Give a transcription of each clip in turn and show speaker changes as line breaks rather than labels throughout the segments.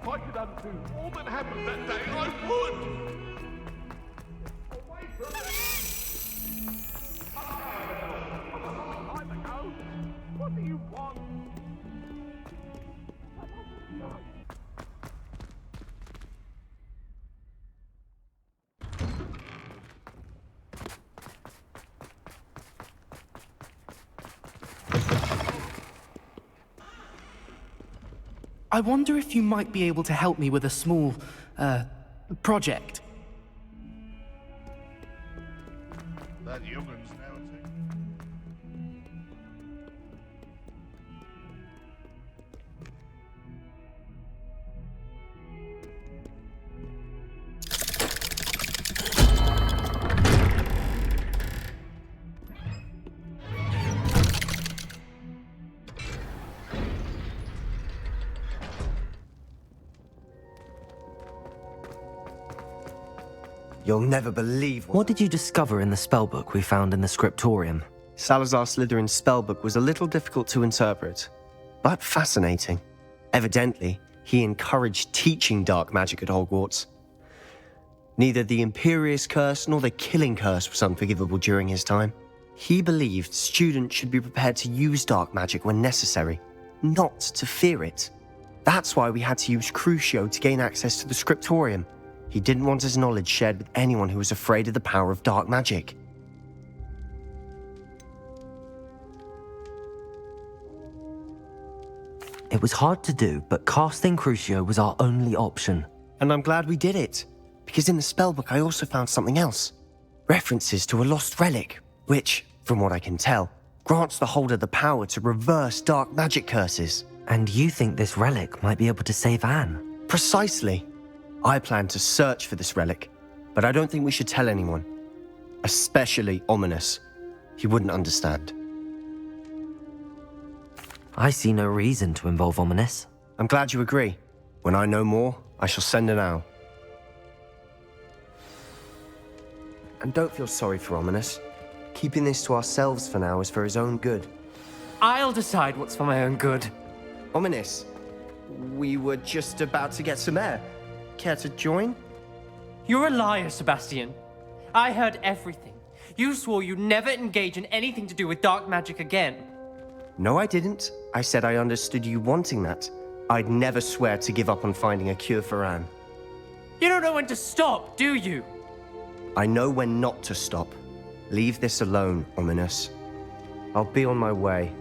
If I could undo all that happened that day, I would! Away from me! Time ago! What do you want?
I wonder if you might be able to help me with a small, project.
That young'un's now
You'll never believe
What did you discover in the spellbook we found in the scriptorium?
Salazar Slytherin's spellbook was a little difficult to interpret, but fascinating. Evidently, he encouraged teaching dark magic at Hogwarts. Neither the Imperious Curse nor the Killing Curse was unforgivable during his time. He believed students should be prepared to use dark magic when necessary, not to fear it. That's why we had to use Crucio to gain access to the scriptorium. He didn't want his knowledge shared with anyone who was afraid of the power of dark magic.
It was hard to do, but casting Crucio was our only option.
And I'm glad we did it, because in the spellbook I also found something else. References to a lost relic, which, from what I can tell, grants the holder the power to reverse dark magic curses.
And you think this relic might be able to save Anne?
Precisely. I plan to search for this relic, but I don't think we should tell anyone. Especially Ominous. He wouldn't understand.
I see no reason to involve Ominous.
I'm glad you agree. When I know more, I shall send an owl. And don't feel sorry for Ominous. Keeping this to ourselves for now is for his own good.
I'll decide what's for my own good.
Ominous, we were just about to get some air. Care to join?
You're a liar, Sebastian. I heard everything. You swore you'd never engage in anything to do with dark magic again.
No, I didn't. I said I understood you wanting that. I'd never swear to give up on finding a cure for Anne.
You don't know when to stop, do you?
I know when not to stop. Leave this alone, Ominous. I'll be on my way.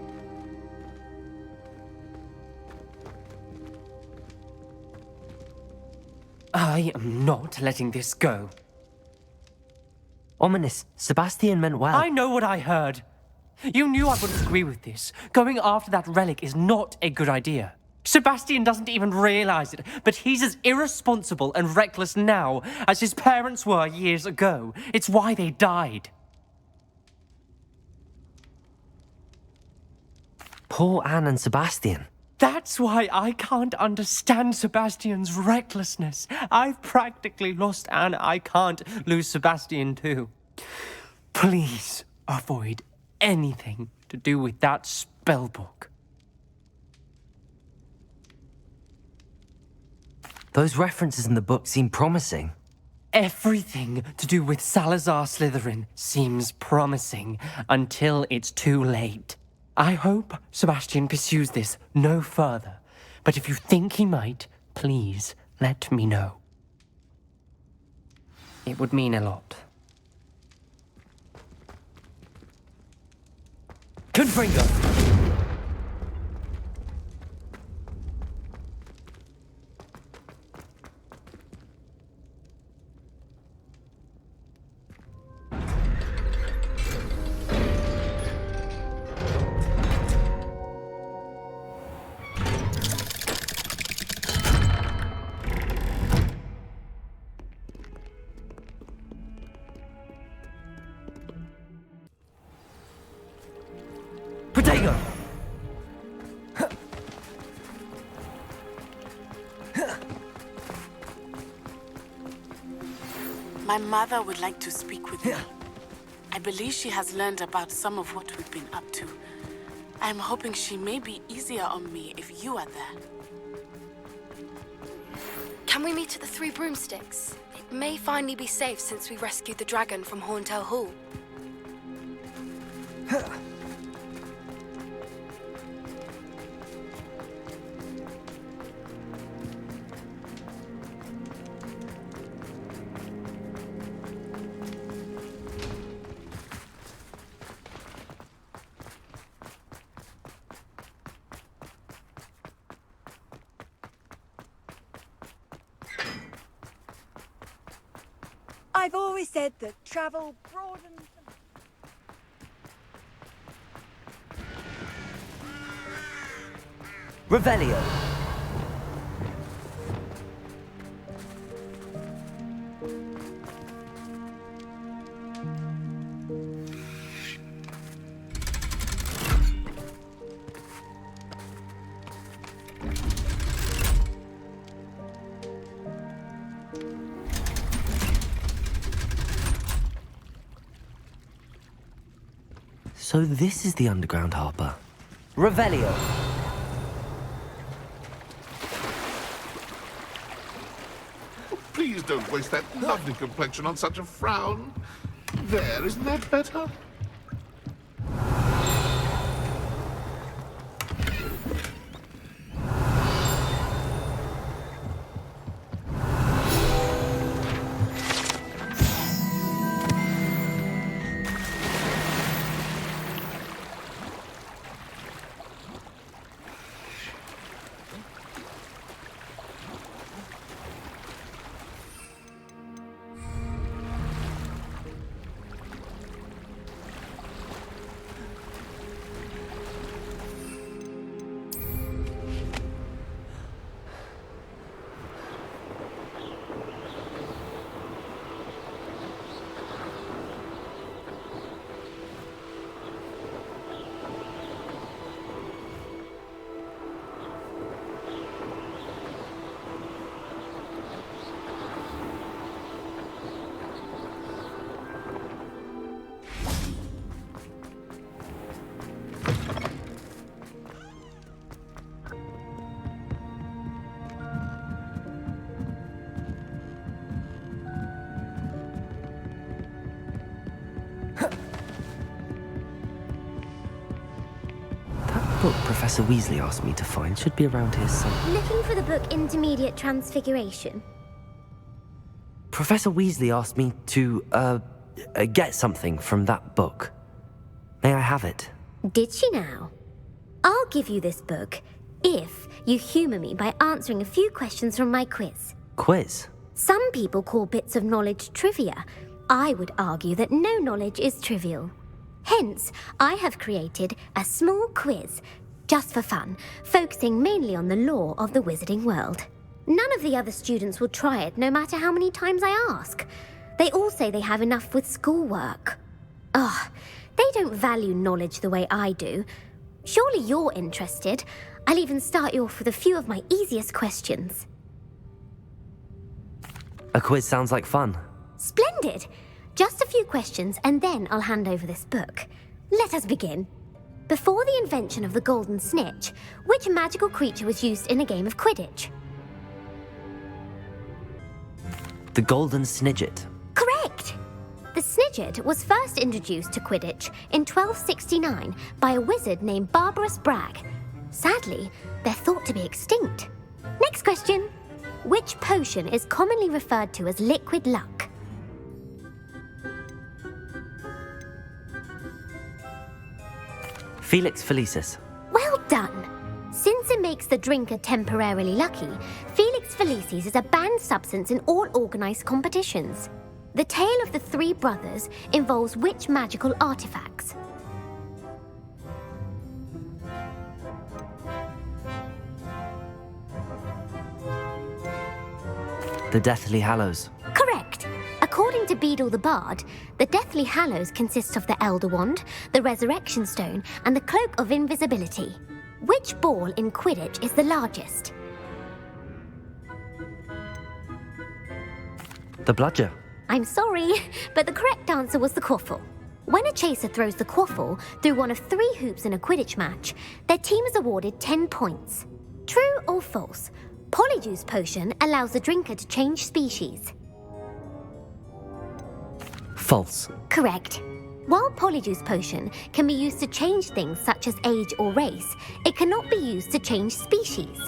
I am not letting this go.
Ominous, Sebastian meant well.
I know what I heard. You knew I wouldn't agree with this. Going after that relic is not a good idea. Sebastian doesn't even realize it, but he's as irresponsible and reckless now as his parents were years ago. It's why they died.
Poor Anne and Sebastian.
That's why I can't understand Sebastian's recklessness. I've practically lost Anne. I can't lose Sebastian too. Please avoid anything to do with that spellbook.
Those references in the book seem promising.
Everything to do with Salazar Slytherin seems promising until it's too late. I hope Sebastian pursues this no further, but if you think he might, please let me know. It would mean a lot. Confringo! Potato!
My mother would like to speak with me. I believe she has learned about some of what we've been up to. I'm hoping she may be easier on me if you are there.
Can we meet at the Three Broomsticks? It may finally be safe since we rescued the dragon from Horntail Hall.
I've always said that travel broadens...
Revelio. So this is the underground harbour. Revelio.
Please don't waste that lovely complexion on such a frown. There, isn't that better?
Book Professor Weasley asked me to find should be around here somewhere.
Looking for the book Intermediate Transfiguration?
Professor Weasley asked me to, get something from that book. May I have it?
Did she now? I'll give you this book if you humour me by answering a few questions from my quiz.
Quiz?
Some people call bits of knowledge trivia. I would argue that no knowledge is trivial. Hence, I have created a small quiz, just for fun, focusing mainly on the lore of the wizarding world. None of the other students will try it, no matter how many times I ask. They all say they have enough with schoolwork. Ugh, they don't value knowledge the way I do. Surely you're interested. I'll even start you off with a few of my easiest questions.
A quiz sounds like fun.
Splendid! Just a few questions, and then I'll hand over this book. Let us begin. Before the invention of the golden snitch, which magical creature was used in a game of Quidditch?
The Golden Snidget.
Correct! The Snidget was first introduced to Quidditch in 1269 by a wizard named Barbarous Bragg. Sadly, they're thought to be extinct. Next question. Which potion is commonly referred to as liquid luck?
Felix Felicis.
Well done! Since it makes the drinker temporarily lucky, Felix Felicis is a banned substance in all organised competitions. The tale of the three brothers involves which magical artifacts?
The Deathly Hallows.
Correct! According to Beedle the Bard, the Deathly Hallows consists of the Elder Wand, the Resurrection Stone, and the Cloak of Invisibility. Which ball in Quidditch is the largest?
The Bludger.
I'm sorry, but the correct answer was the quaffle. When a chaser throws the quaffle through one of 3 hoops in a Quidditch match, their team is awarded 10 points. True or false? Polyjuice potion allows the drinker to change species.
False.
Correct. While Polyjuice potion can be used to change things such as age or race, it cannot be used to change species.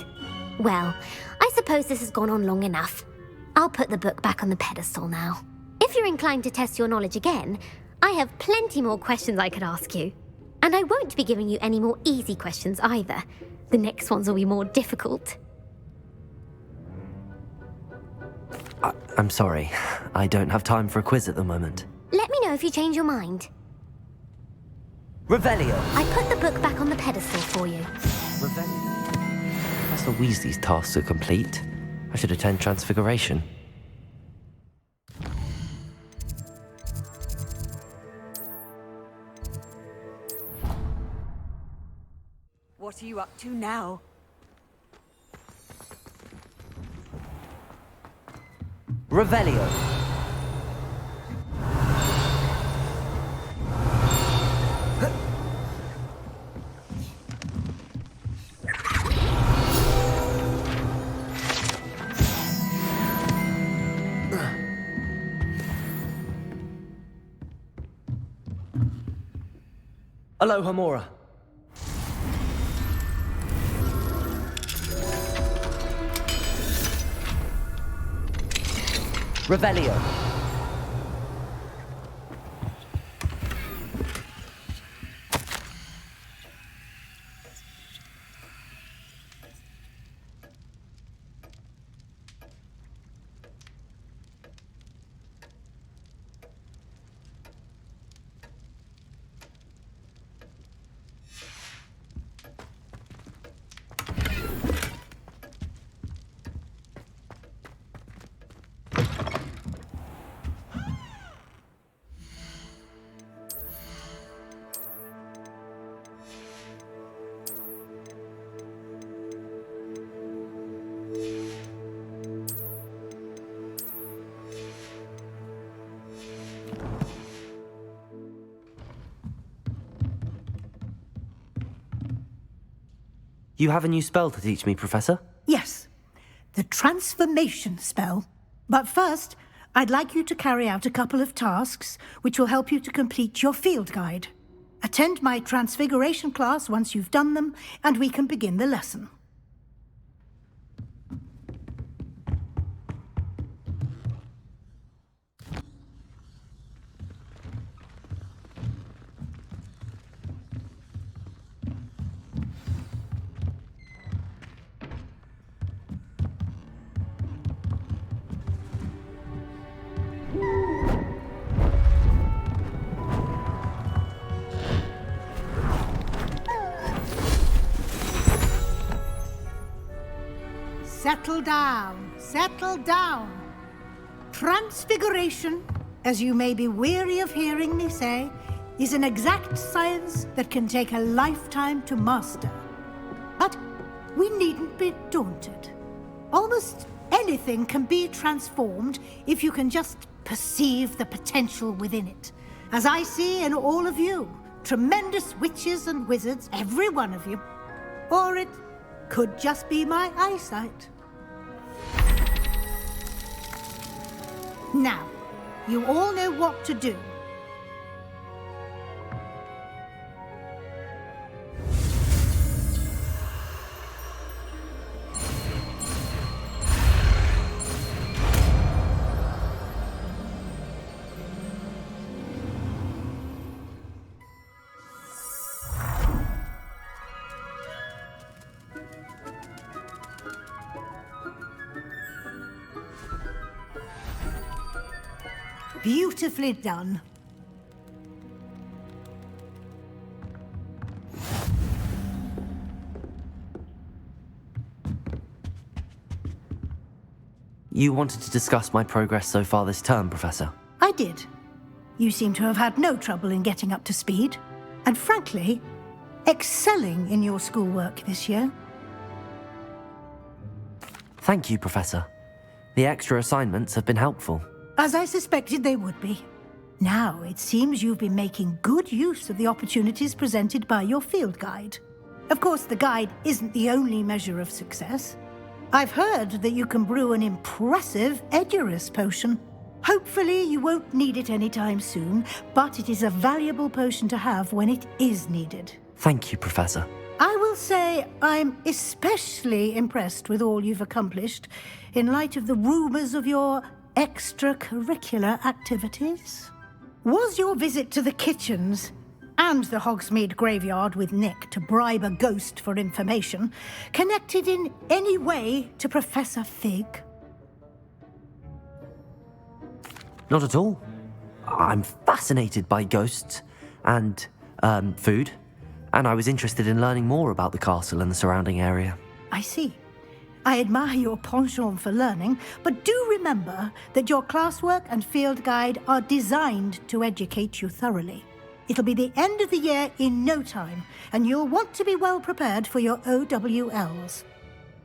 Well, I suppose this has gone on long enough. I'll put the book back on the pedestal now. If you're inclined to test your knowledge again, I have plenty more questions I could ask you. And I won't be giving you any more easy questions either. The next ones will be more difficult.
I'm sorry. I don't have time for a quiz at the moment.
Let me know if you change your mind.
Revelio!
I put the book back on the pedestal for you.
Revelio? Professor Weasley's tasks are complete. I should attend Transfiguration.
What are you up to now?
Revelio! Aloha Mora. Revelio. You have a new spell to teach me, Professor?
Yes, the transformation spell. But first, I'd like you to carry out a couple of tasks which will help you to complete your field guide. Attend my transfiguration class once you've done them, and we can begin the lesson. Settle down, settle down. Transfiguration, as you may be weary of hearing me say, is an exact science that can take a lifetime to master. But we needn't be daunted. Almost anything can be transformed if you can just perceive the potential within it. As I see in all of you, tremendous witches and wizards, every one of you. Or it could just be my eyesight. Now, you all know what to do. Beautifully done.
You wanted to discuss my progress so far this term, Professor?
I did. You seem to have had no trouble in getting up to speed, and frankly, excelling in your schoolwork this year.
Thank you, Professor. The extra assignments have been helpful.
As I suspected they would be. Now, it seems you've been making good use of the opportunities presented by your field guide. Of course, the guide isn't the only measure of success. I've heard that you can brew an impressive Edurus potion. Hopefully you won't need it anytime soon, but it is a valuable potion to have when it is needed.
Thank you, Professor.
I will say I'm especially impressed with all you've accomplished in light of the rumors of your extracurricular activities. Was your visit to the kitchens and the Hogsmeade graveyard with Nick to bribe a ghost for information connected in any way to Professor Fig?
Not at all. I'm fascinated by ghosts and food, and I was interested in learning more about the castle and the surrounding area.
I see. I admire your penchant for learning, but do remember that your classwork and field guide are designed to educate you thoroughly. It'll be the end of the year in no time, and you'll want to be well prepared for your OWLs.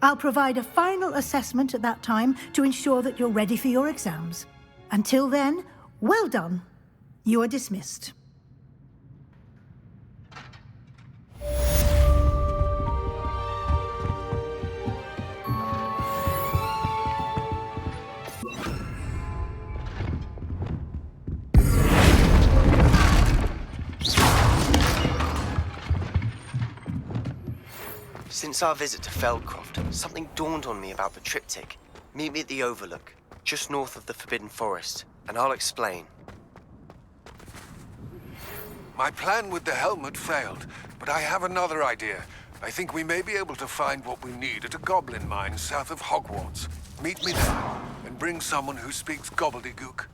I'll provide a final assessment at that time to ensure that you're ready for your exams. Until then, well done. You are dismissed.
Since our visit to Feldcroft, something dawned on me about the triptych. Meet me at the Overlook, just north of the Forbidden Forest, and I'll explain.
My plan with the helmet failed, but I have another idea. I think we may be able to find what we need at a goblin mine south of Hogwarts. Meet me there, and bring someone who speaks gobbledygook.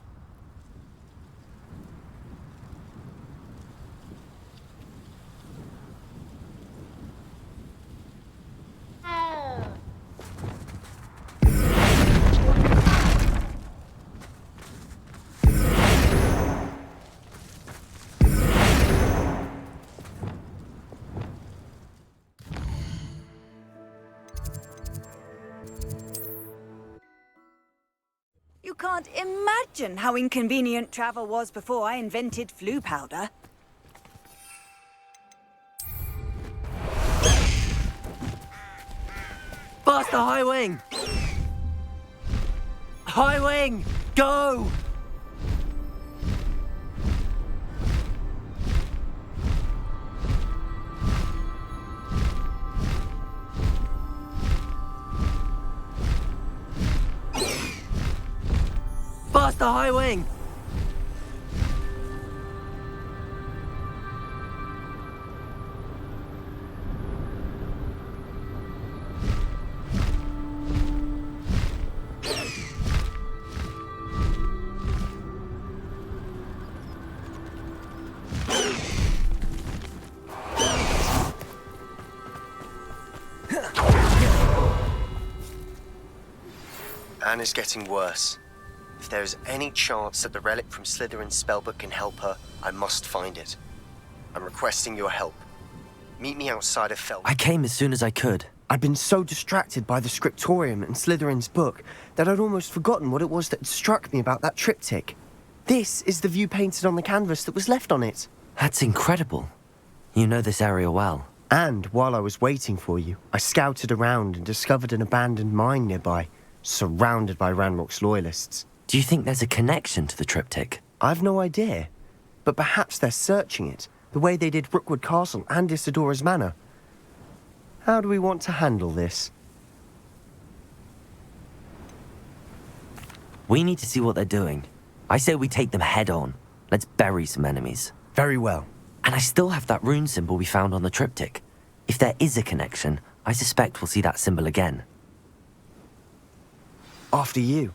You can't imagine how inconvenient travel was before I invented flu powder.
Faster, High Wing! High Wing, go! Faster, High Wing!
Anne is getting worse. If there is any chance that the relic from Slytherin's spellbook can help her, I must find it. I'm requesting your help. Meet me outside of Fel.
I came as soon as I could.
I'd been so distracted by the scriptorium and Slytherin's book that I'd almost forgotten what it was that struck me about that triptych. This is the view painted on the canvas that was left on it.
That's incredible. You know this area well.
And while I was waiting for you, I scouted around and discovered an abandoned mine nearby, surrounded by Ranrock's loyalists.
Do you think there's a connection to the triptych?
I've no idea, but perhaps they're searching it, the way they did Rookwood Castle and Isidora's Manor. How do we want to handle this?
We need to see what they're doing. I say we take them head on. Let's bury some enemies.
Very well.
And I still have that rune symbol we found on the triptych. If there is a connection, I suspect we'll see that symbol again.
After you.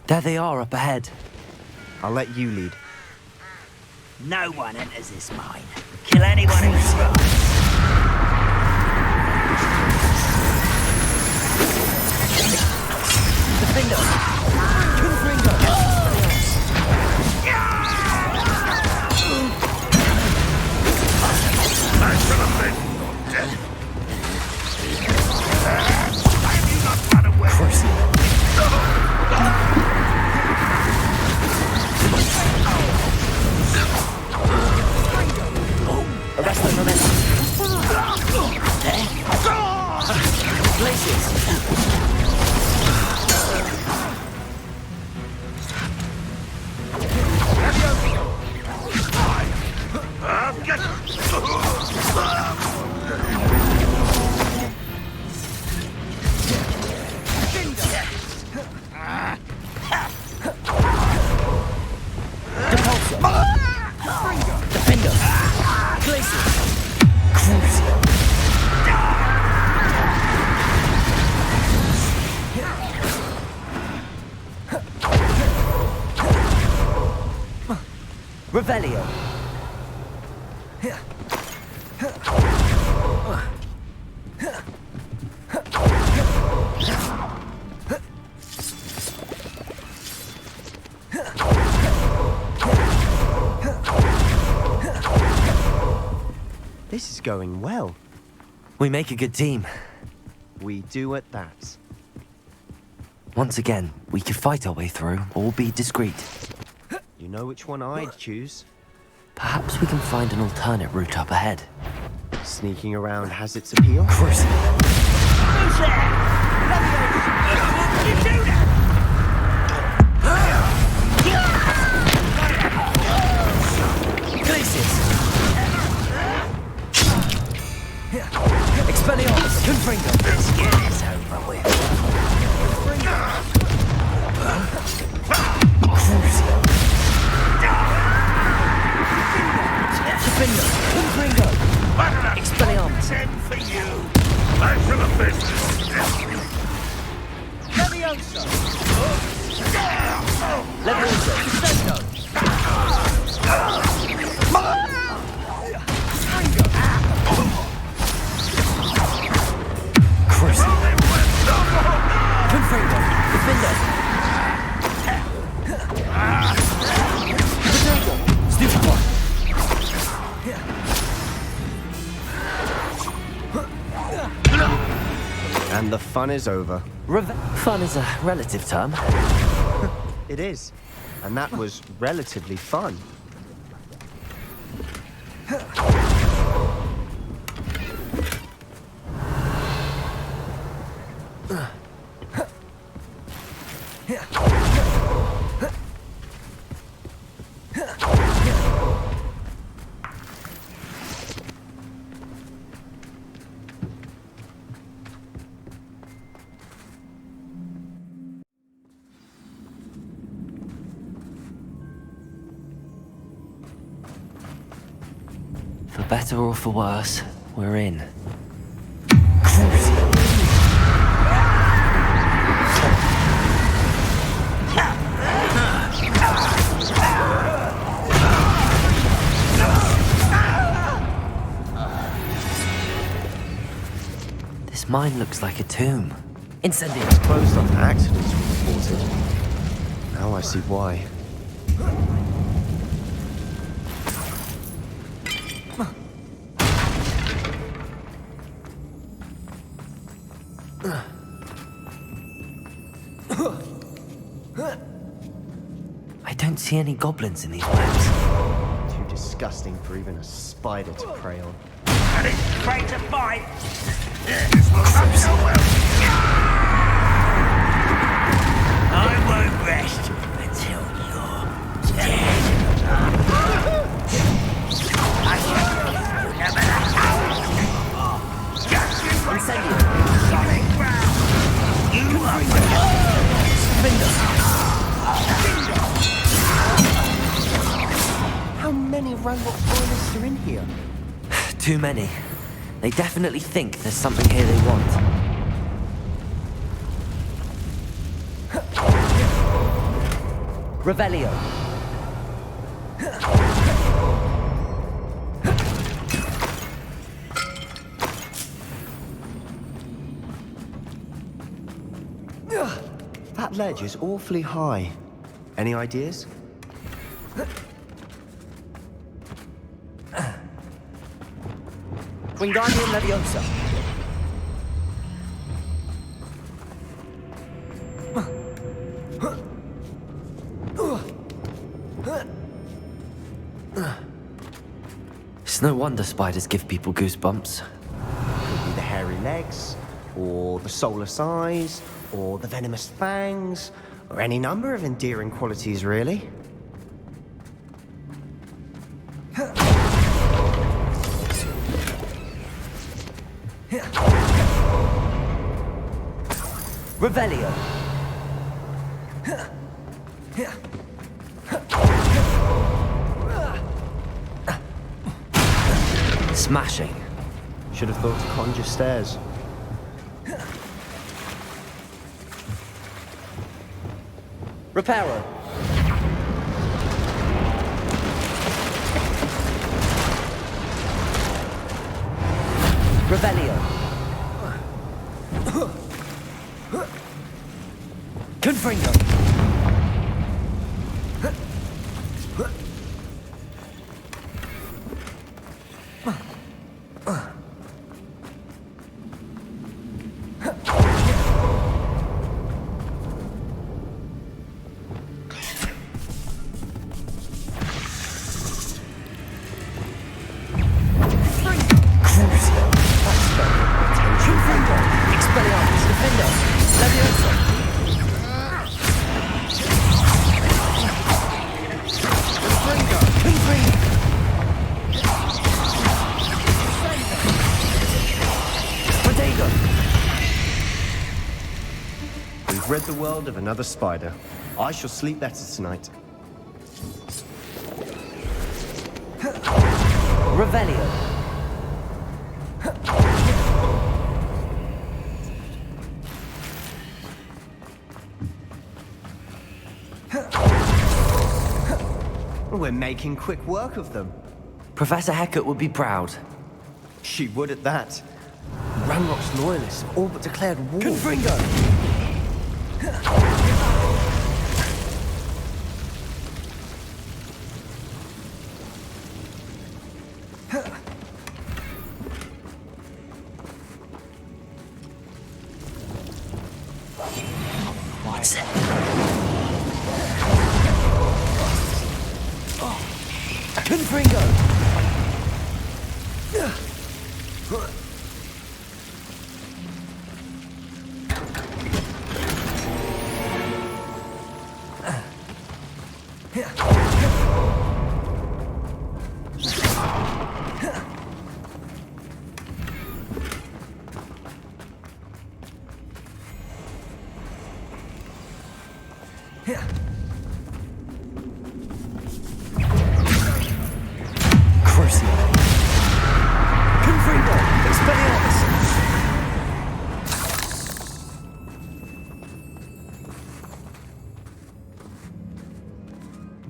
There they are up ahead.
I'll let you lead.
No one enters this mine. Kill anyone who's wrong.
Revelio.
This is going well.
We make a good team.
We do at that.
Once again, we could fight our way through or be discreet.
You know which one I'd choose?
Perhaps we can find an alternate route up ahead.
Sneaking around has its appeal.
Cruising.
Who's there? You do that!
Glacius! Expelliarmus! Confringo!
Let's get this over with.
Crucio! Defendo! Confringo! Expelliarmus!
10 for you. Back to the business.
Levioso! Levioso! Defendo! Crucio! Confringo! Defendo! Potato! Stupefy!
And the fun is over.
Fun is a relative term.
It is. And that was relatively fun.
For better or for worse, we're in. This mine looks like a tomb. Incendio!
Closed on accidents were reported. Now I see why.
I don't see any goblins in these webs.
Too disgusting for even a spider to prey on.
And it's afraid to fight. This will not go well. I won't rest until you're dead. I shall kill you no matter how long. Just you
Incendio!
solid ground. You are
How many Ranrock colonists are in here?
Too many. They definitely think there's something here they want. Revelio.
That ledge is awfully high. Any ideas?
Wingardium Leviosa. It's no wonder spiders give people goosebumps.
Could be the hairy legs, or the soulless eyes, or the venomous fangs, or any number of endearing qualities, really.
Revelio. Smashing.
Should have thought to conjure stairs.
Reparo. Revelio. Confringo.
We've rid the world of another spider. I shall sleep better tonight.
Revelio.
We're making quick work of them.
Professor Hecat would be proud.
She would at that. Ranrock's loyalists have all but declared war.
Confringo! What's it? Confringo!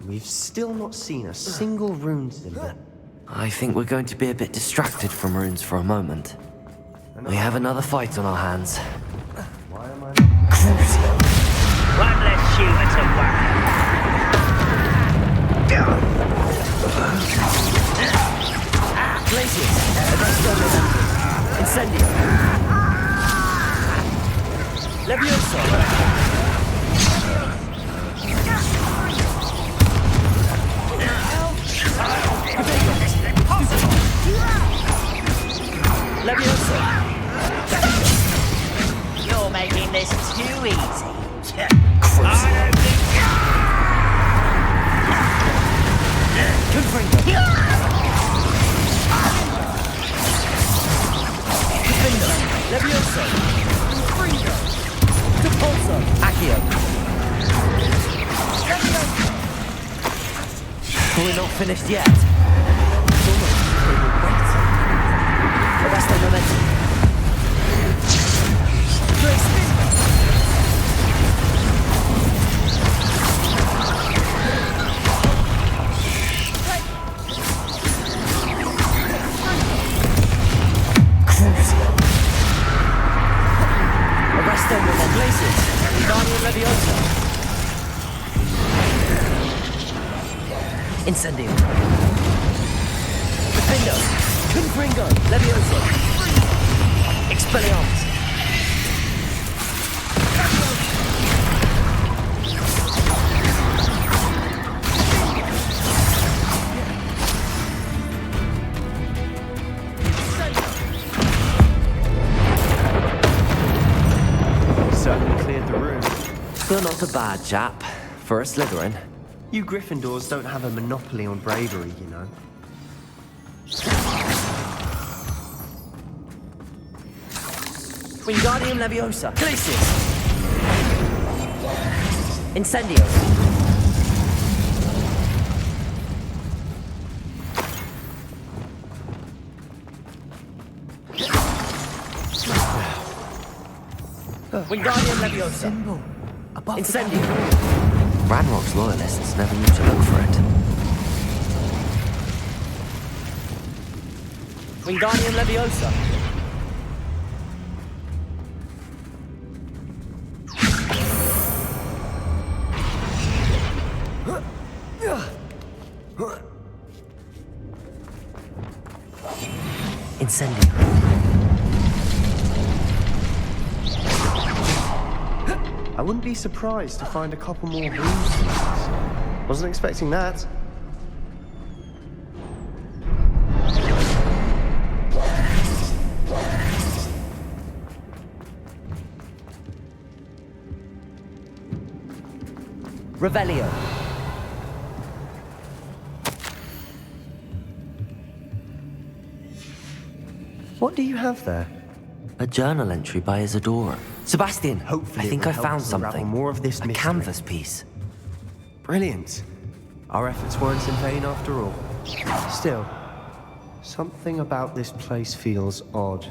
We've still not seen a single rune symbol.
I think we're going to be a bit distracted from runes for a moment. We have another fight on our hands.
Why am I
One less human to worry.
Glaciers! Incendio! Levioso! Levioso!
You're making this too easy.
Confringo! Confringo! Levioso! Confringo! Depulso! Accio! We're not finished yet. It's almost as if they were waiting. Arresto momentum. Arresto momentum. Blazes. Guardian Leviosa. Incendio. Defendo. Confringo. Levioso. Expelliarmus.
certainly cleared the room?
Still not a bad chap for a Slytherin.
You Gryffindors don't have a monopoly on bravery, you know.
Wingardium Leviosa. Glacius. Incendio. Wingardium Leviosa. Incendio. Ranrock's loyalists never knew to look for it. Wingardium Leviosa. Incendio.
I wouldn't be surprised to find a couple more rooms. Wasn't expecting that.
Revelio.
What do you have there?
A journal entry by Isadora. Sebastian,
Hopefully
I think
it will
I
help
found
us unravel
something.
more of this
a
mystery.
canvas piece.
Brilliant. Our efforts weren't in vain after all. Still, something about this place feels odd.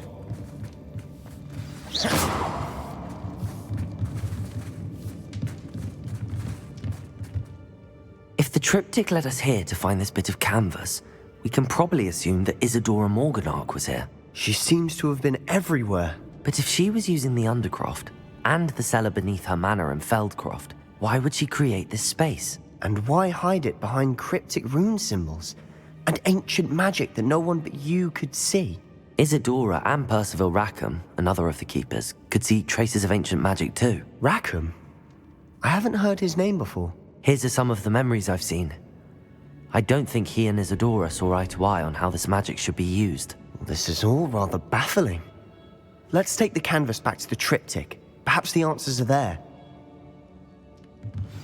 If the triptych led us here to find this bit of canvas, we can probably assume that Isadora Morganark was here.
She seems to have been everywhere.
But if she was using the Undercroft and the cellar beneath her manor in Feldcroft, why would she create this space?
And why hide it behind cryptic rune symbols and ancient magic that no one but you could see?
Isadora and Percival Rackham, another of the keepers, could see traces of ancient magic too.
Rackham? I haven't heard his name before.
Here's some of the memories I've seen. I don't think he and Isadora saw eye to eye on how this magic should be used.
This is all rather baffling. Let's take the canvas back to the triptych. Perhaps the answers are there.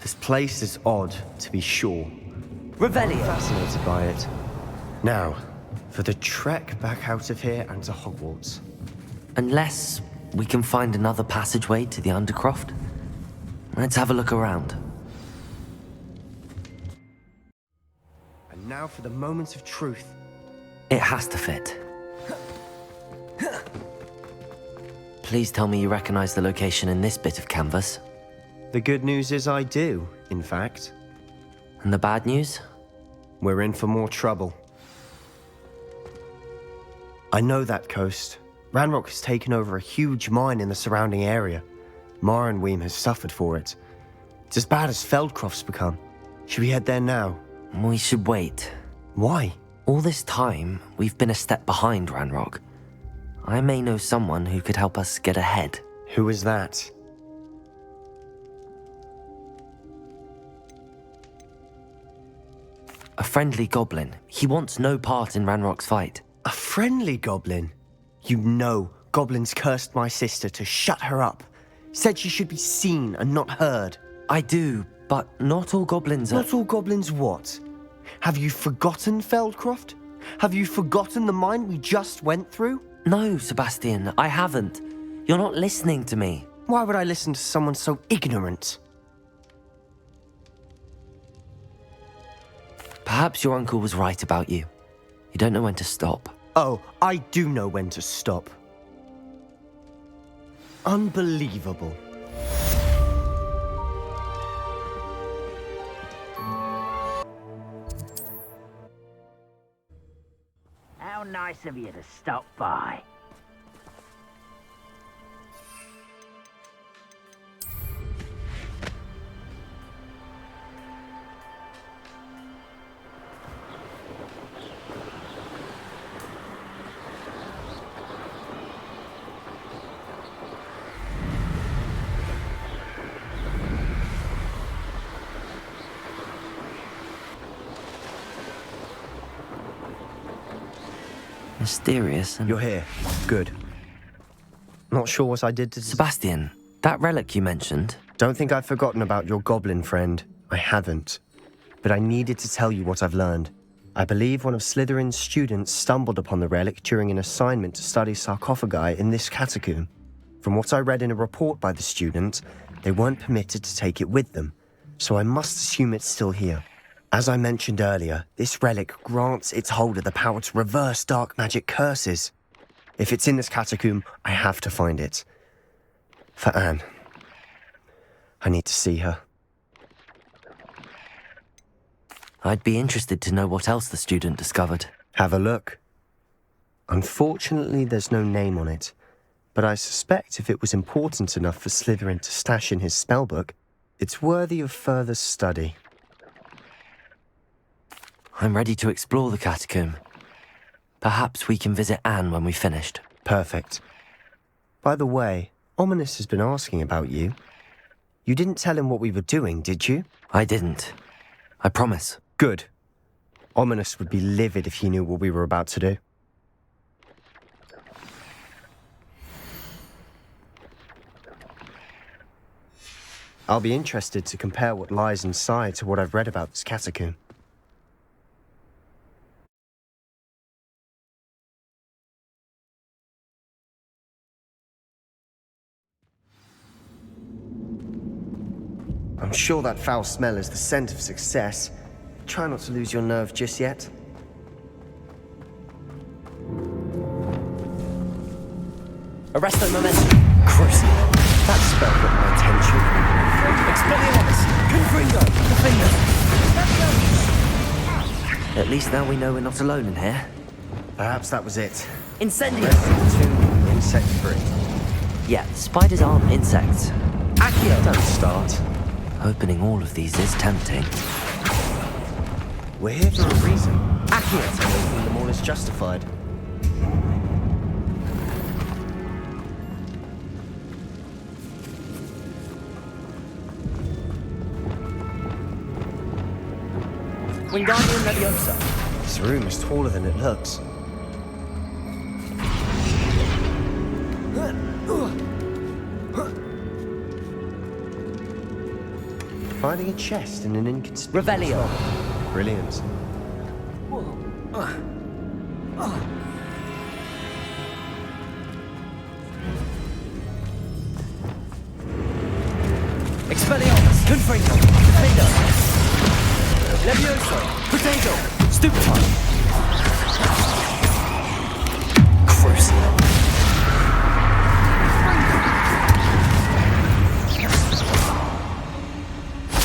This place is odd, to be sure.
Revelio.
I'm fascinated by it. Now, for the trek back out of here and to Hogwarts.
Unless we can find another passageway to the Undercroft. Let's have a look around.
And now for the moment of truth.
It has to fit. Please tell me you recognize the location in this bit of canvas.
The good news is I do, in fact.
And the bad news?
We're in for more trouble. I know that coast. Ranrock has taken over a huge mine in the surrounding area. Marrenweem has suffered for it. It's as bad as Feldcroft's become. Should we head there now?
We should wait.
Why?
All this time, we've been a step behind Ranrock. I may know someone who could help us get ahead.
Who is that?
A friendly goblin. He wants no part in Ranrock's fight.
A friendly goblin? You know, goblins cursed my sister to shut her up. Said she should be seen and not heard.
I do, but not all goblins are...
Not all goblins what? Have you forgotten Feldcroft? Have you forgotten the mine we just went through?
No, Sebastian, I haven't. You're not listening to me.
Why would I listen to someone so ignorant?
Perhaps your uncle was right about you. You don't know when to stop.
Oh, I do know when to stop. Unbelievable.
How nice of you to stop by.
Mysterious and...
You're here. Good. Not sure what I did to...
Sebastian, that relic you mentioned...
Don't think I've forgotten about your goblin friend. I haven't. But I needed to tell you what I've learned. I believe one of Slytherin's students stumbled upon the relic during an assignment to study sarcophagi in this catacomb. From what I read in a report by the student, they weren't permitted to take it with them, so I must assume it's still here. As I mentioned earlier, this relic grants its holder the power to reverse dark magic curses. If it's in this catacomb, I have to find it. For Anne. I need to see her.
I'd be interested to know what else the student discovered.
Have a look. Unfortunately, there's no name on it, but I suspect if it was important enough for Slytherin to stash in his spellbook, it's worthy of further study.
I'm ready to explore the catacomb. Perhaps we can visit Anne when we've finished.
Perfect. By the way, Ominous has been asking about you. You didn't tell him what we were doing, did you?
I didn't. I promise.
Good. Ominous would be livid if he knew what we were about to do. I'll be interested to compare what lies inside to what I've read about this catacomb. I'm sure that foul smell is the scent of success. Try not to lose your nerve just yet.
Arresto momentum.
Crucial. That spell got my attention.
Expelliarmus! Confringo! Defender! At least now we know we're not alone in here.
Perhaps that was it.
Incendio!
Resident 2, insect free.
Yeah, spiders aren't insects.
Accio! Don't start.
Opening all of these is tempting.
We're here for a reason. Accio! Opening them all is justified.
Wingardium Leviosa.
This room is taller than it looks. Finding a chest in an inconspicuous
Revelio.
spot. Brilliant.
Expelliarmus. Confringo. Defender. Levioso. Potato. Stupefy. Crucial.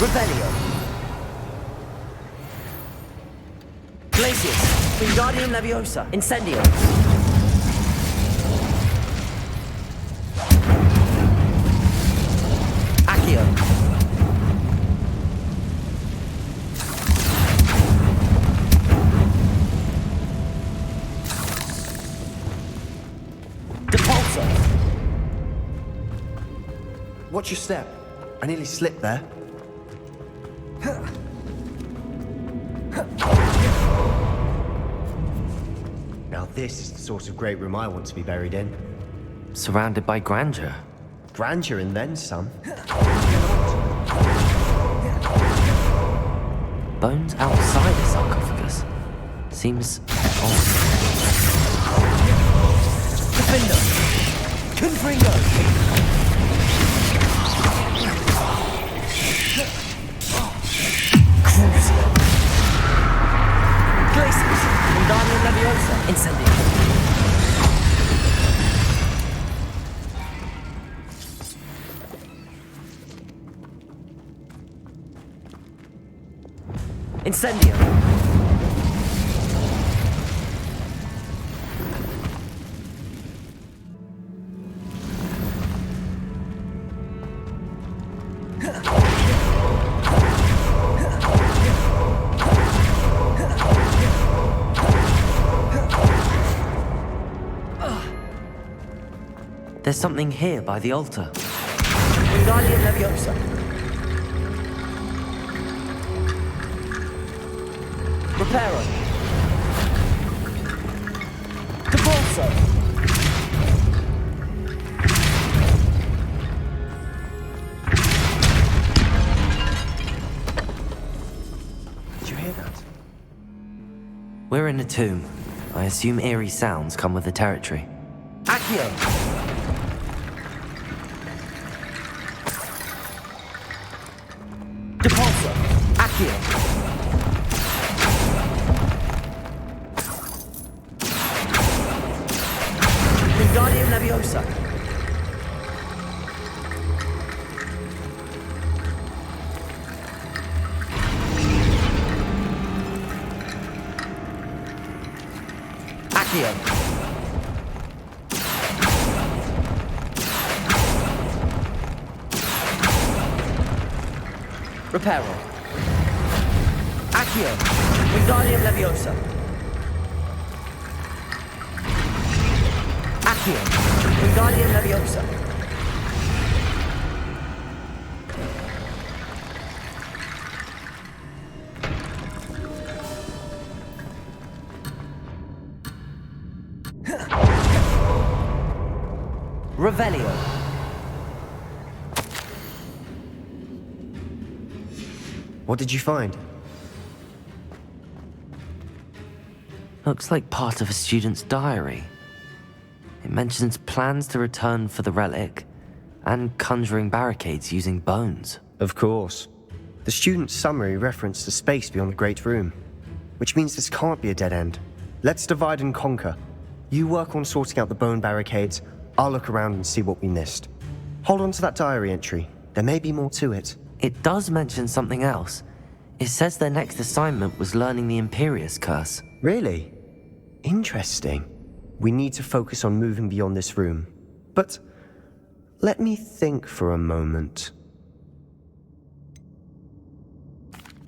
Revelio. Glacius. Wingardium Leviosa. Incendio. Accio. Depulso.
Watch your step. I nearly slipped there. Now this is the sort of great room I want to be buried in.
Surrounded by grandeur.
Grandeur and then some.
Bones outside a sarcophagus. Seems odd. Defender! Confringo! Crucial! Glacius! Wingardium Leviosa! Incendio! Incendio! There's something here by the altar. Wingardium Leviosa. Reparo. Depulso.
Did you hear that?
We're in a tomb. I assume eerie sounds come with the territory. Accio! Depulso. Accio. Wingardium Leviosa. Accio. Reparo. Accio. Accio! Wingardium Leviosa! Accio! Wingardium Leviosa! Revelio!
What did you find?
Looks like part of a student's diary. It mentions plans to return for the relic and conjuring barricades using bones.
Of course. The student's summary referenced the space beyond the Great Room, which means this can't be a dead end. Let's divide and conquer. You work on sorting out the bone barricades, I'll look around and see what we missed. Hold on to that diary entry. There may be more to it.
It does mention something else. It says their next assignment was learning the Imperius Curse.
Really? Interesting. We need to focus on moving beyond this room. But let me think for a moment.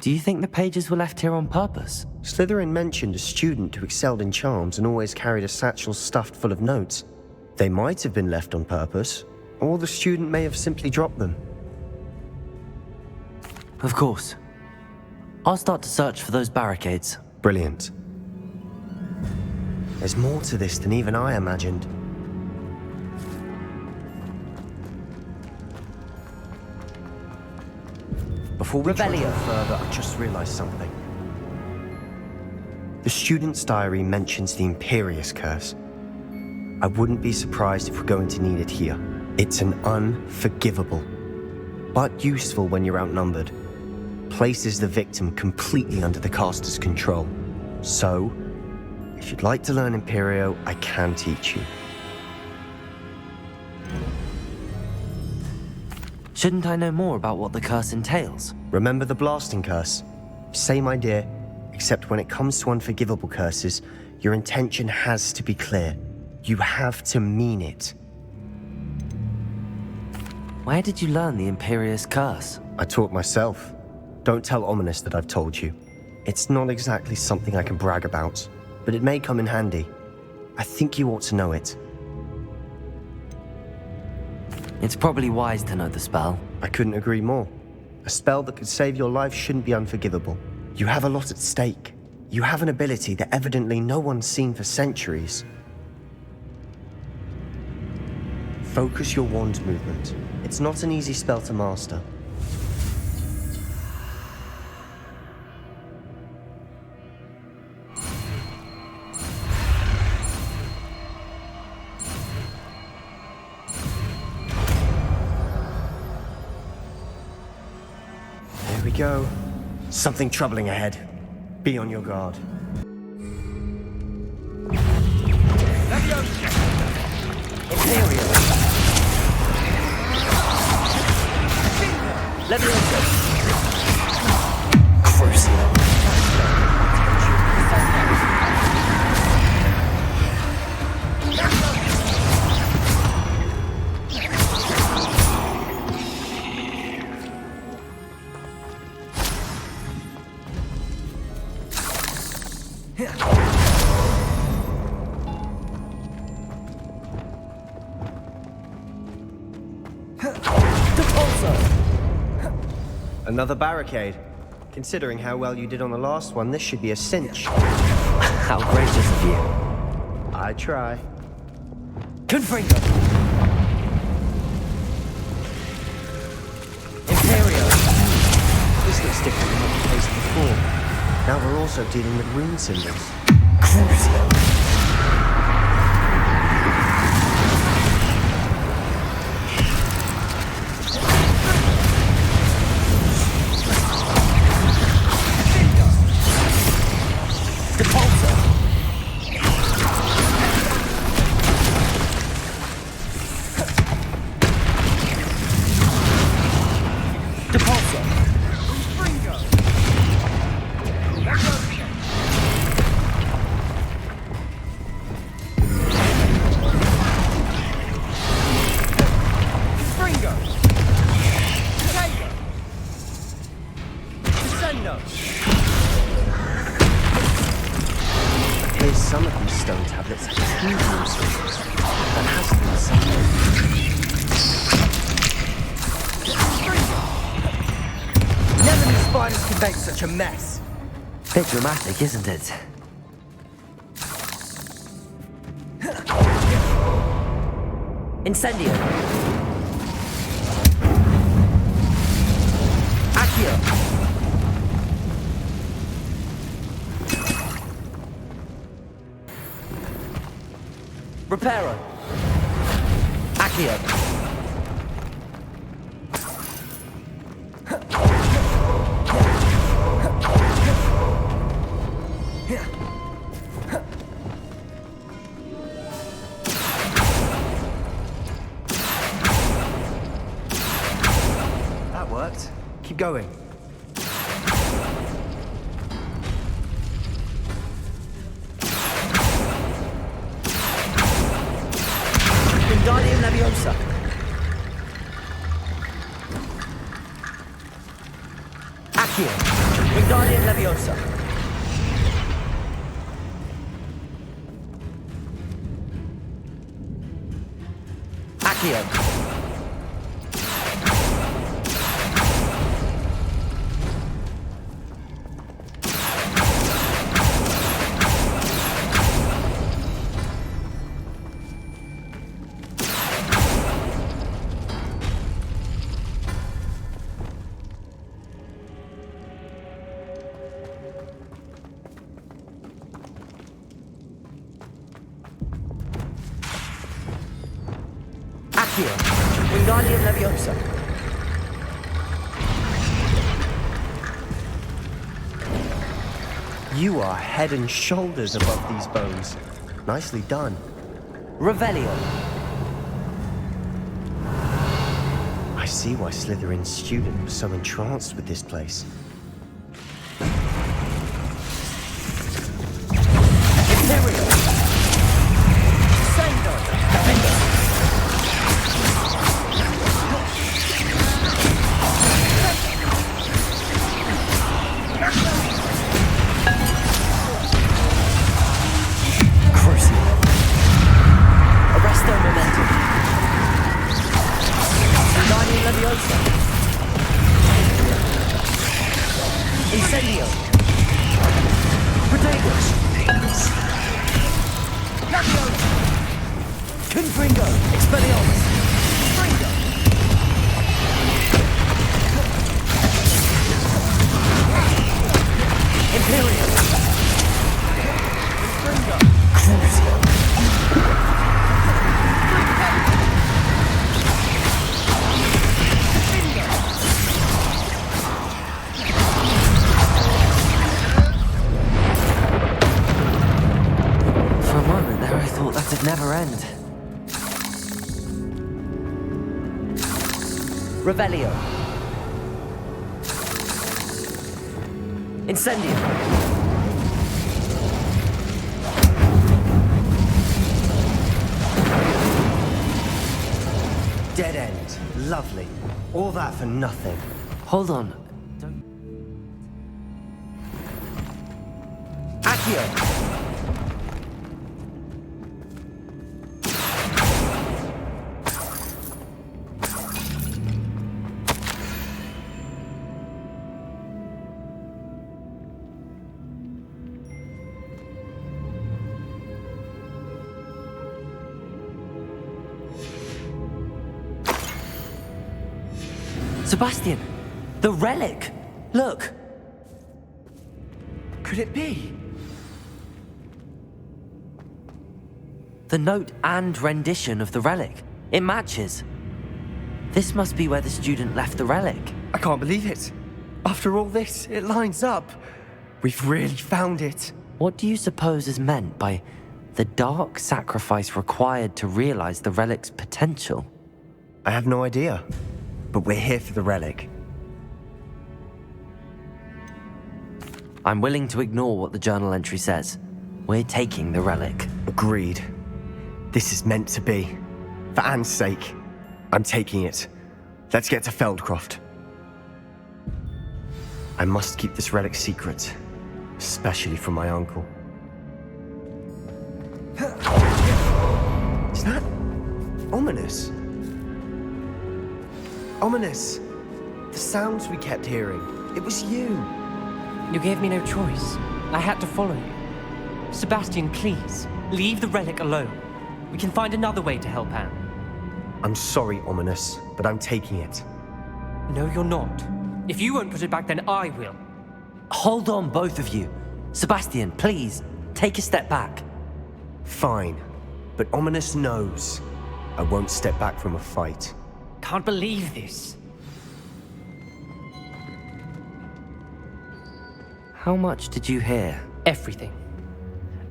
Do you think the pages were left here on purpose?
Slytherin mentioned a student who excelled in charms and always carried a satchel stuffed full of notes. They might have been left on purpose, or the student may have simply dropped them.
Of course. I'll start to search for those barricades.
Brilliant. There's more to this than even I imagined. Before we try to go further, I just realized something. The student's diary mentions the Imperius Curse. I wouldn't be surprised if we're going to need it here. It's an unforgivable, but useful when you're outnumbered. Places the victim completely under the caster's control. So, if you'd like to learn Imperio, I can teach you.
Shouldn't I know more about what the curse entails?
Remember the blasting curse? Same idea, except when it comes to unforgivable curses, your intention has to be clear. You have to mean it.
Where did you learn the Imperius Curse?
I taught myself. Don't tell Ominous that I've told you. It's not exactly something I can brag about, but it may come in handy. I think you ought to know it.
It's probably wise to know the spell.
I couldn't agree more. A spell that could save your life shouldn't be unforgivable. You have a lot at stake. You have an ability that evidently no one's seen for centuries. Focus your wand movement. It's not an easy spell to master. There we go. Something troubling ahead. Be on your guard. Another barricade. Considering how well you did on the last one, this should be a cinch.
How gracious of you.
I try.
Confringo! Imperio!
This looks different than what we faced before. Now we're also dealing with rune symbols.
Crucio!
is some of these stone tablets have tedium scriptures. That has to be something.
Never knew spiders could make such a mess.
Bit dramatic, isn't it? Incendio. Accio. Reparo. Accio.
That worked. Keep going.
Wingardium Leviosa.
Accio.
Wingardium Leviosa.
Accio. Accio.
Wingardium Leviosa.
You are head and shoulders above these bones. Nicely done.
Revelio.
I see why Slytherin's student was so entranced with this place.
Imperial. Sando. Defender.
Crucio.
Arresto Momentum. Wingardium Leviosa. Incendio. Protego. Leviosa. Confringo. Expelliarmus. Fringo. Imperial. Fringo.
Crucio. For a moment there, I thought that'd never end.
Revelio. Incendio.
Dead end. Lovely. All that for nothing.
Hold on.
Accio.
Sebastian! The relic! Look!
Could it be?
The note and rendition of the relic. It matches. This must be where the student left the relic.
I can't believe it. After all this, it lines up. We've really found it.
What do you suppose is meant by the dark sacrifice required to realize the relic's potential?
I have no idea. But we're here for the relic.
I'm willing to ignore what the journal entry says. We're taking the relic.
Agreed. This is meant to be. For Anne's sake, I'm taking it. Let's get to Feldcroft. I must keep this relic secret, especially from my uncle. Is that ominous? Ominous! The sounds we kept hearing. It was you.
You gave me no choice. I had to follow you. Sebastian, please, leave the relic alone. We can find another way to help Anne.
I'm sorry, Ominous, but I'm taking it.
No, you're not. If you won't put it back, then I will.
Hold on, both of you. Sebastian, please, take a step back.
Fine, but Ominous knows I won't step back from a fight.
Can't believe this.
How much did you hear?
Everything.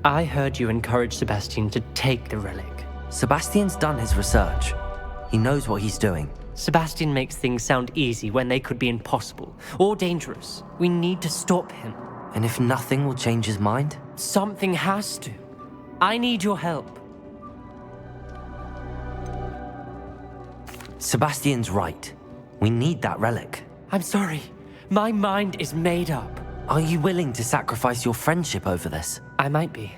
I heard you encourage Sebastian to take the relic.
Sebastian's done his research. He knows what he's doing.
Sebastian makes things sound easy when they could be impossible or dangerous. We need to stop him.
And if nothing will change his mind?
Something has to. I need your help.
Sebastian's right. We need that relic.
I'm sorry. My mind is made up.
Are you willing to sacrifice your friendship over this?
I might be.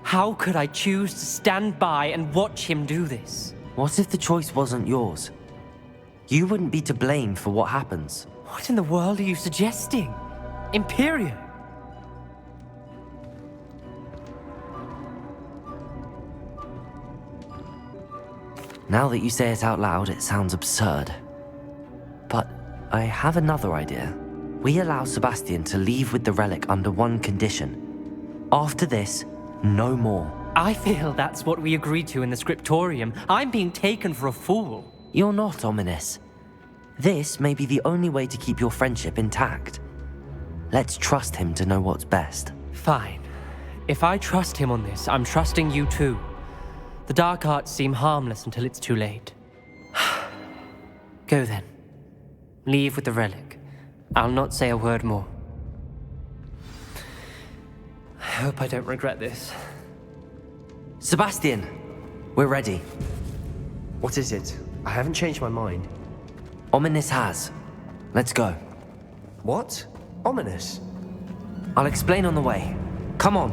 How could I choose to stand by and watch him do this?
What if the choice wasn't yours? You wouldn't be to blame for what happens.
What in the world are you suggesting? Imperium?
Now that you say it out loud, it sounds absurd. But I have another idea. We allow Sebastian to leave with the relic under one condition. After this, no more.
I feel that's what we agreed to in the scriptorium. I'm being taken for a fool.
You're not, Ominous. This may be the only way to keep your friendship intact. Let's trust him to know what's best.
Fine. If I trust him on this, I'm trusting you too. The dark arts seem harmless until it's too late. Go then. Leave with the relic. I'll not say a word more. I hope I don't regret this.
Sebastian, we're ready.
What is it? I haven't changed my mind.
Ominous has. Let's go.
What? Ominous?
I'll explain on the way. Come on.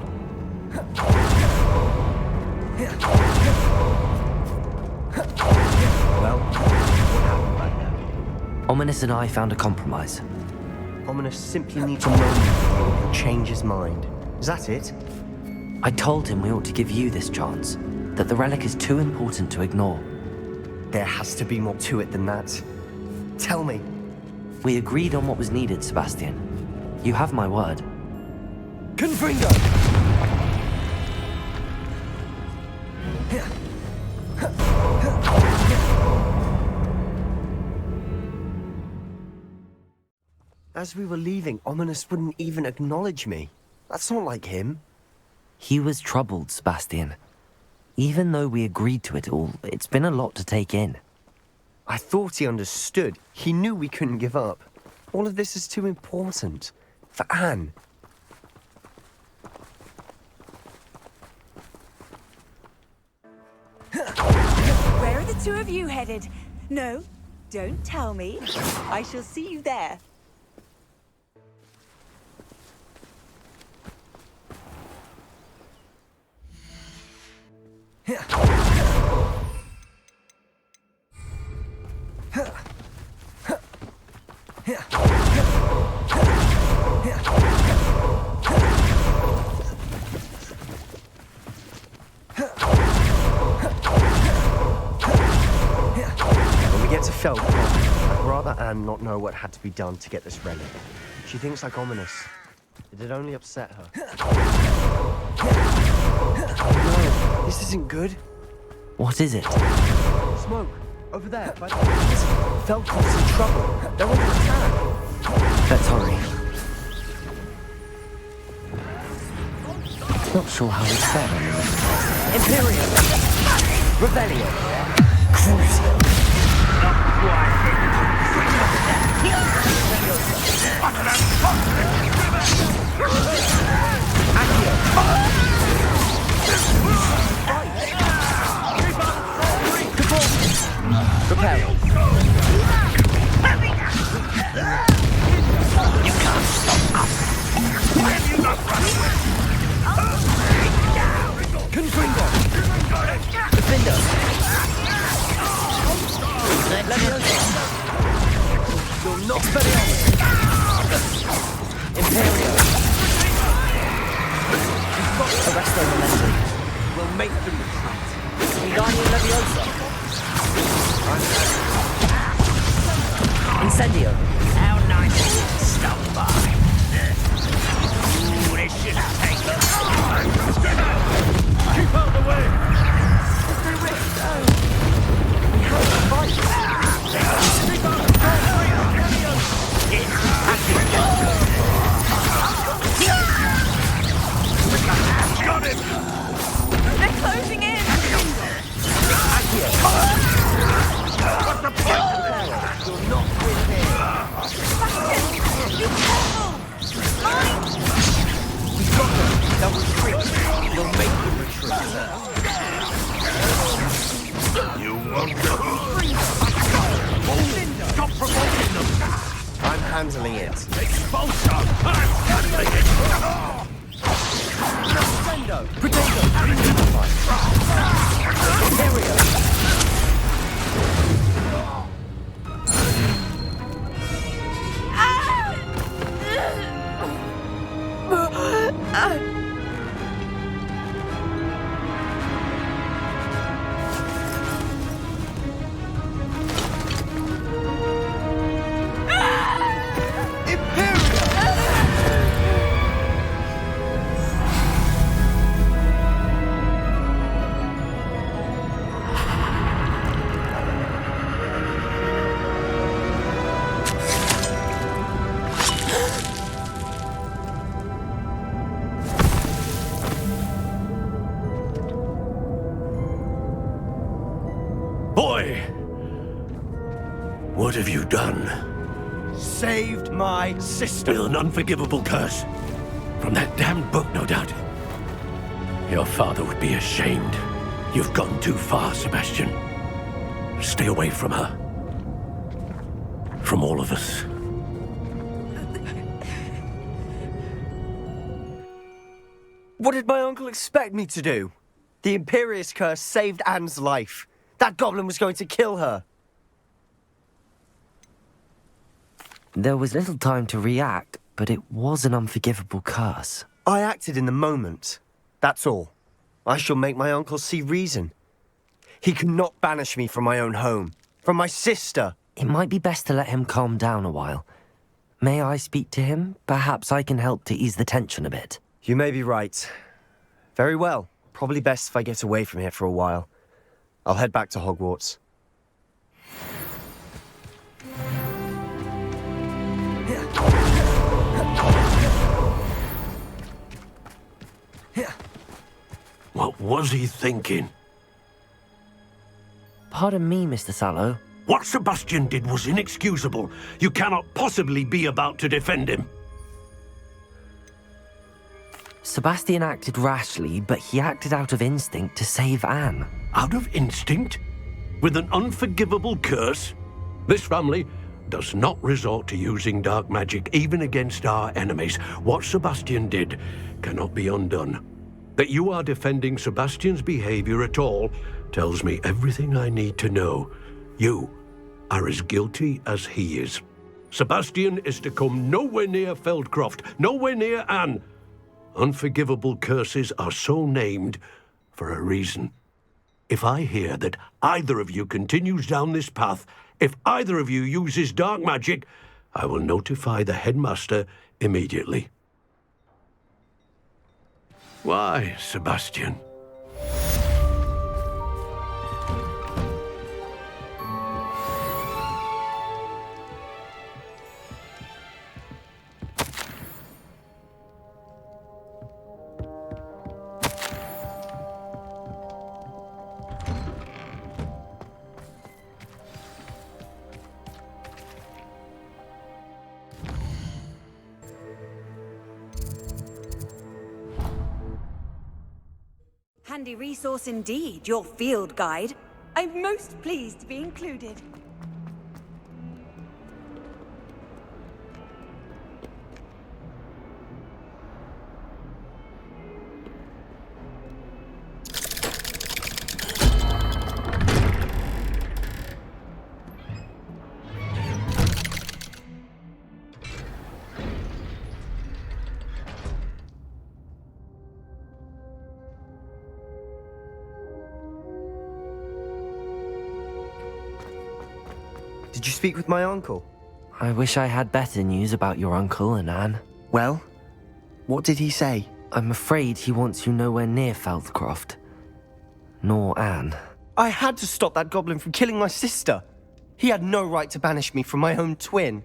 Well, what happened back there?
Ominous and I found a compromise.
Ominous simply needs to know you and change his mind. Is that it?
I told him we ought to give you this chance, that the relic is too important to ignore.
There has to be more to it than that. Tell me.
We agreed on what was needed, Sebastian. You have my word.
Confringo!
As we were leaving, Ominous wouldn't even acknowledge me. That's not like him.
He was troubled, Sebastian. Even though we agreed to it all, it's been a lot to take in.
I thought he understood. He knew we couldn't give up. All of this is too important. For Anne.
Where are the two of you headed? No, don't tell me. I shall see you there.
When we get to Felcott, I'd rather Anne not know what had to be done to get this relic. She thinks like Ominous. It'd only upset her. Oh no, this isn't good.
What is it?
Smoke, over there, by the Felcott's in trouble. They're under attack.
Let's hurry. Not sure how it's fair on you.
Imperium! Rebellion! Repel!
You can't stop us!
Confringo! Defender! Imperio! We've got to arrest their momentum. We'll make them retreat. Wingardium Leviosa! Incendio!
How nice of you to stop by. Ooh, this should take us. Keep out of the way!
We have to fight!
Got it!
They're closing in!
What's the point?
You'll not win here!
Sebastian! Be careful! Mine!
We've got them! They'll retreat! We'll make them retreat!
You won't go.
Stop provoking them!
I'm handling it.
Expulsor!
Sendo! Potato! Imperio!
Boy! What have you done?
Saved my sister!
With an unforgivable curse. From that damned book, no doubt. Your father would be ashamed. You've gone too far, Sebastian. Stay away from her. From all of us.
What did my uncle expect me to do? The Imperious curse saved Anne's life. That goblin was going to kill her.
There was little time to react, but it was an unforgivable curse.
I acted in the moment. That's all. I shall make my uncle see reason. He cannot banish me from my own home, from my sister.
It might be best to let him calm down a while. May I speak to him? Perhaps I can help to ease the tension a bit.
You may be right. Very well. Probably best if I get away from here for a while. I'll head back to Hogwarts.
What was he thinking?
Pardon me, Mr. Sallow.
What Sebastian did was inexcusable. You cannot possibly be about to defend him.
Sebastian acted rashly, but he acted out of instinct to save Anne.
Out of instinct? With an unforgivable curse? This family does not resort to using dark magic even against our enemies. What Sebastian did cannot be undone. That you are defending Sebastian's behavior at all tells me everything I need to know. You are as guilty as he is. Sebastian is to come nowhere near Feldcroft, nowhere near Anne. Unforgivable curses are so named for a reason. If I hear that either of you continues down this path, if either of you uses dark magic, I will notify the headmaster immediately. Why, Sebastian?
Handy resource indeed, your field guide. I'm most pleased to be included.
Did you speak with my uncle?
I wish I had better news about your uncle and Anne.
Well, what did he say?
I'm afraid he wants you nowhere near Feldcroft. Nor Anne.
I had to stop that goblin from killing my sister. He had no right to banish me from my own twin.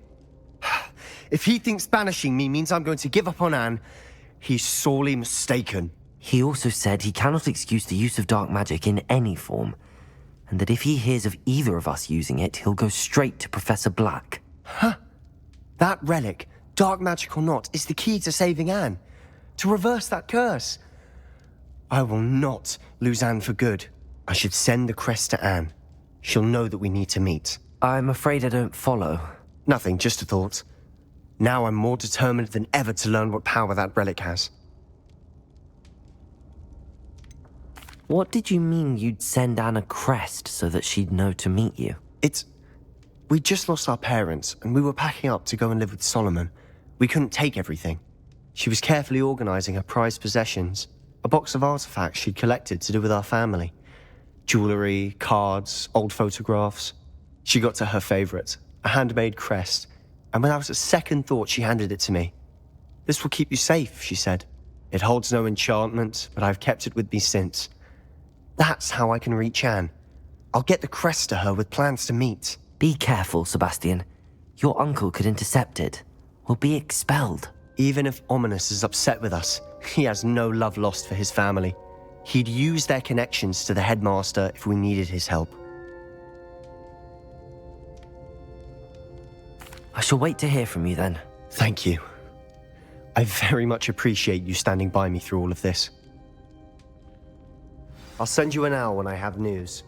If he thinks banishing me means I'm going to give up on Anne, he's sorely mistaken.
He also said he cannot excuse the use of dark magic in any form, and that if he hears of either of us using it, he'll go straight to Professor Black.
Huh? That relic, dark magic or not, is the key to saving Anne. To reverse that curse. I will not lose Anne for good. I should send the crest to Anne. She'll know that we need to meet.
I'm afraid I don't follow.
Nothing, just a thought. Now I'm more determined than ever to learn what power that relic has.
What did you mean you'd send Anne a crest so that she'd know to meet you?
We just lost our parents, and we were packing up to go and live with Solomon. We couldn't take everything. She was carefully organizing her prized possessions, a box of artifacts she'd collected to do with our family. Jewelry, cards, old photographs. She got to her favorite, a handmade crest, and without a second thought she handed it to me. This will keep you safe, she said. It holds no enchantment, but I've kept it with me since. That's how I can reach Anne. I'll get the crest to her with plans to meet.
Be careful, Sebastian. Your uncle could intercept it. We'll be expelled.
Even if Ominous is upset with us, he has no love lost for his family. He'd use their connections to the headmaster if we needed his help.
I shall wait to hear from you then.
Thank you. I very much appreciate you standing by me through all of this. I'll send you an owl when I have news.